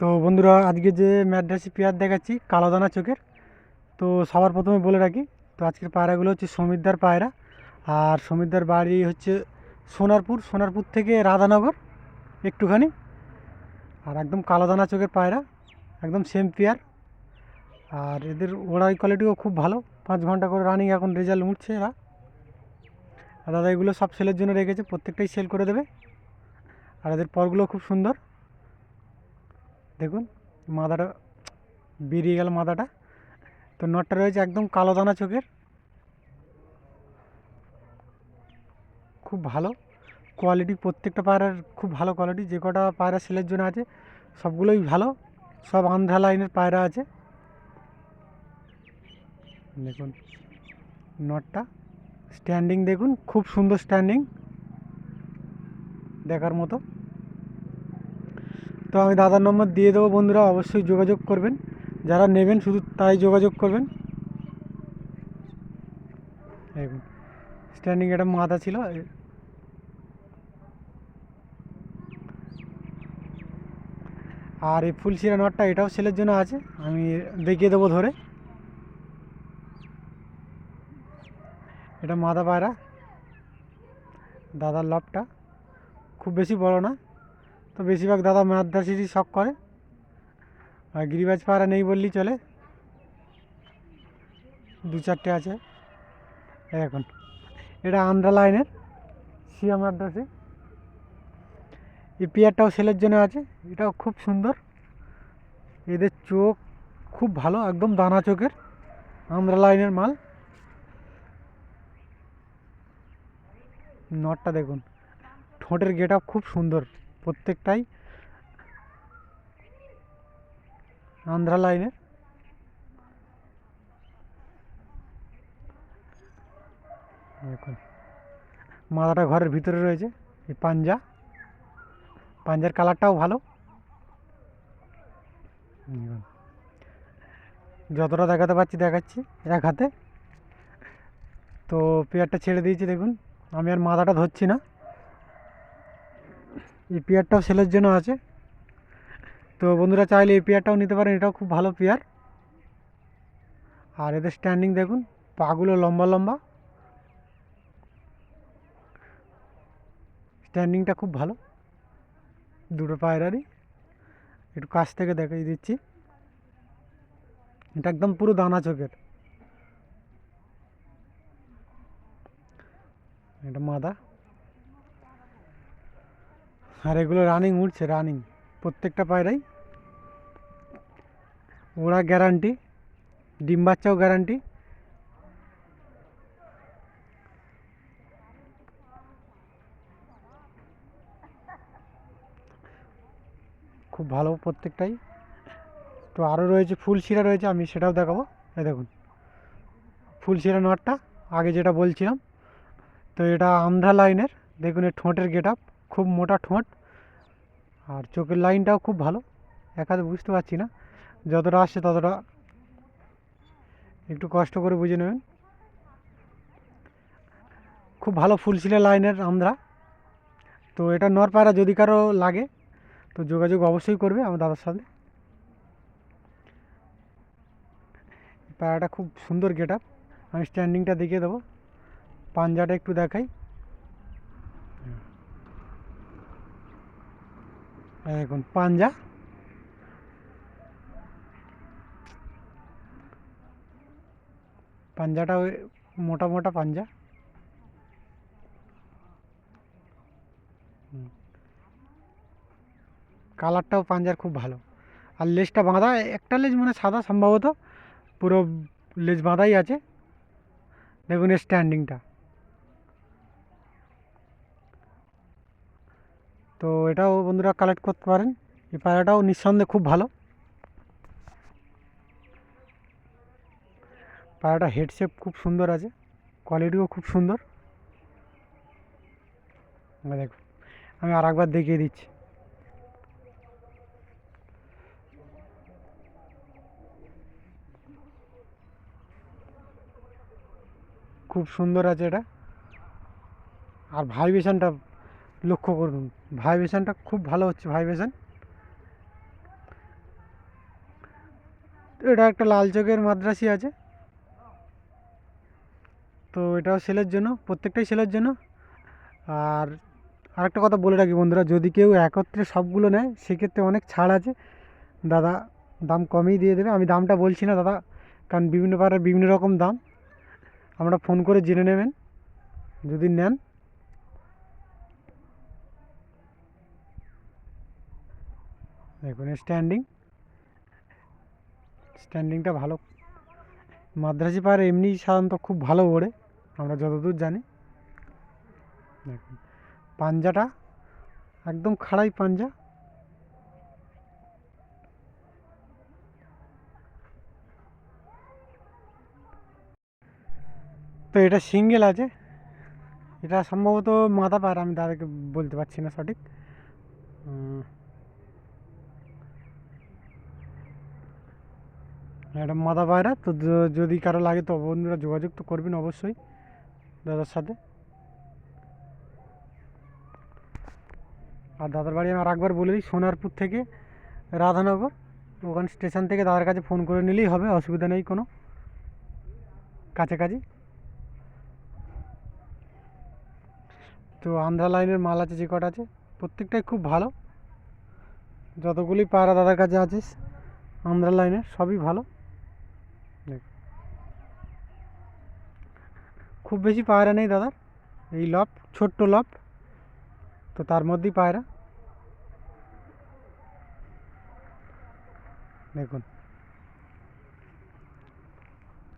তো বন্ধুরা, আজকে যে ম্যাড্রাসি পেয়ার দেখাচ্ছি কালো দানা চোখের, তো সবার প্রথমে বলে রাখি, তো আজকের পায়রাগুলো হচ্ছে সমীরদার পায়রা। আর সমীরদার বাড়ি হচ্ছে সোনারপুর থেকে রাধানগর একটুখানি। আর একদম কালো দানা চোখের পায়রা, একদম সেম পেয়ার। আর এদের ওড়াই কোয়ালিটিও খুব ভালো, 5 ঘন্টা করে রানিং, এখন রেজাল্ট উঠছে এরা। আর দাদা এগুলো সব সেলের জন্য রেখেছে, প্রত্যেকটাই সেল করে দেবে। আর এদের পরগুলো খুব সুন্দর, দেখুন মাদাটা বেরিয়ে গেল মাদাটা। তো নটটা রয়েছে একদম কালো দানা চোখের, খুব ভালো কোয়ালিটি, প্রত্যেকটা পায়রার খুব ভালো কোয়ালিটি। যে কটা পায়রা সেলের জন্য আছে সবগুলোই ভালো, সব আন্ধ্রা লাইনের পায়রা আছে। দেখুন নটটা স্ট্যান্ডিং দেখুন, খুব সুন্দর স্ট্যান্ডিং, দেখার মতো। তো আমি দাদার নম্বর দিয়ে দেবো, বন্ধুরা অবশ্যই যোগাযোগ করবেন, যারা নেবেন শুধু তাই যোগাযোগ করবেন। দেখুন স্ট্যান্ডিং একটা মাথা ছিল। আর এই ফুলশিরা নটটা এটাও সেলের জন্য আছে, আমি দেখিয়ে দেবো ধরে। এটা মাদা পায়রা, দাদার লবটা খুব বেশি বড় না, তো বেশিরভাগ দাদা মাদ্রাসিরই শখ করে। আর গিরিবাজ পায়রা নেই বললেই চলে, 2-4টে আছে। এখন এটা আন্ধ্রা লাইনের সিয়া মাদ্রাসি, এই পেয়ারটাও সেলের জন্য আছে, এটাও খুব সুন্দর। এদের চোখ খুব ভালো, একদম দানা চোখের, আন্ধ্রা লাইনের মাল। নটটা দেখুন, ঠোঁটের গেট আপ খুব সুন্দর, প্রত্যেকটাই আন্ধ্রা লাইনের। দেখুন মাথাটা ঘরের ভিতরে রয়েছে, এই পাঞ্জার কালারটাও ভালো। যতটা দেখাতে পারছি দেখাচ্ছি এক হাতে। তো পেয়ারটা ছেড়ে দিয়েছি, দেখুন আমি আর মাথাটা ধরছি না। এই পেয়ারটাও সেলের জন্য আছে, তো বন্ধুরা চাইলে এই পেয়ারটাও নিতে পারেন, এটাও খুব ভালো পেয়ার। আর এদের স্ট্যান্ডিং দেখুন, পাগুলো লম্বা লম্বা, স্ট্যান্ডিংটা খুব ভালো দুটো পায়রারই। একটু কাছ থেকে দেখাই দিচ্ছি, এটা একদম পুরো দানা চোখের। এটা মাদা, আর এগুলো রানিং উঠছে, রানিং প্রত্যেকটা পায়রাই। ওরা গ্যারান্টি, ডিম বাচ্চাও গ্যারান্টি। খুব ভালো প্রত্যেকটাই। তো আরও রয়েছে ফুলশিরা রয়েছে, আমি সেটাও দেখাবো। এই দেখুন ফুলশিরা নটটা, আগে যেটা বলছিলাম, তো এটা আন্ধ্রা লাইনের। দেখুন এর ঠোঁটের গেট আপ, খুব মোটা ঠোঁট, আর চোখের লাইনটাও খুব ভালো। এক হাতে বুঝতে পারছি না, যতটা আসছে ততটা একটু কষ্ট করে বুঝে নেবেন। খুব ভালো ফুলশিলা লাইনের আমরা। তো এটা নর পায়রা, যদি কারো লাগে তো যোগাযোগ অবশ্যই করবে আমার দাদার সাথে। পায়রাটা খুব সুন্দর গেট আপ, আমি স্ট্যান্ডিংটা দেখিয়ে দেবো, পাঞ্জাটা একটু দেখাই। দেখুন পাঞ্জাটা মোটা মোটা পাঞ্জা। কালারটাও পাঞ্জার খুব ভালো। আর লেজটা বাঁধা, একটা লেজ মানে সাদা সম্ভবত, পুরো লেজ বাঁধাই আছে। দেখুন এর স্ট্যান্ডিংটা। তো এটাও বন্ধুরা কালেক্ট করতে পারেন, এই পায়রাটাও নিঃসন্দেহে খুব ভালো। পায়রাটা হেড শেপ খুব সুন্দর আছে, কোয়ালিটিও খুব সুন্দর। দেখুন আমি আর একবার দেখিয়ে দিচ্ছি, খুব সুন্দর আছে এটা। আর ভাইব্রেশনটা লক্ষ্য করুন, ভাইব্রেশনটা খুব ভালো হচ্ছে ভাইব্রেশন। এটা একটা লাল চোখের মাদ্রাসি আছে, তো এটাও সেলের জন্য, প্রত্যেকটাই সেলের জন্য। আর আরেকটা কথা বলে রাখি বন্ধুরা, যদি কেউ একত্রে সবগুলো নেয় সেক্ষেত্রে অনেক ছাড় আছে, দাদা দাম কমই দিয়ে দেবে। আমি দামটা বলছি না দাদা, কারণ বিভিন্ন পাড়ার বিভিন্ন রকম দাম, আমরা ফোন করে জেনে নেবেন যদি নেন। দেখুন স্ট্যান্ডিংটা ভালো, মাদ্রাসি পাড়ে এমনি সাধারণত খুব ভালো ওড়ে, আমরা যতদূর জানি। দেখুন পাঞ্জাটা একদম খাড়াই পাঞ্জা। তো এটা সিঙ্গেল আছে, এটা সম্ভবত মাথা পায়রা, আমি দাদাকে বলতে পারছি না সঠিক। এটা মাথা পায়রা। তো যদি কারো লাগে তো বন্ধুরা যোগাযোগ তো করবেন অবশ্যই দাদার সাথে। আর দাদার বাড়ি আমি আর একবার বলে দিই, সোনারপুর থেকে রাধানগর, ওখান স্টেশন থেকে দাদার কাছে ফোন করে নিলেই হবে, অসুবিধা নেই কোনো, কাছাকাছি। তো আন্ধ্রা লাইনের মাল আছে যে কটা আছে প্রত্যেকটাই খুব ভালো, যতগুলি পায়রা দাদার কাছে আছে আন্ধ্রা লাইনের সবই ভালো। খুব বেশি পায়রা নেই দাদার, এই লব ছোট্ট লব, তো তার মধ্যেই পায়রা। দেখুন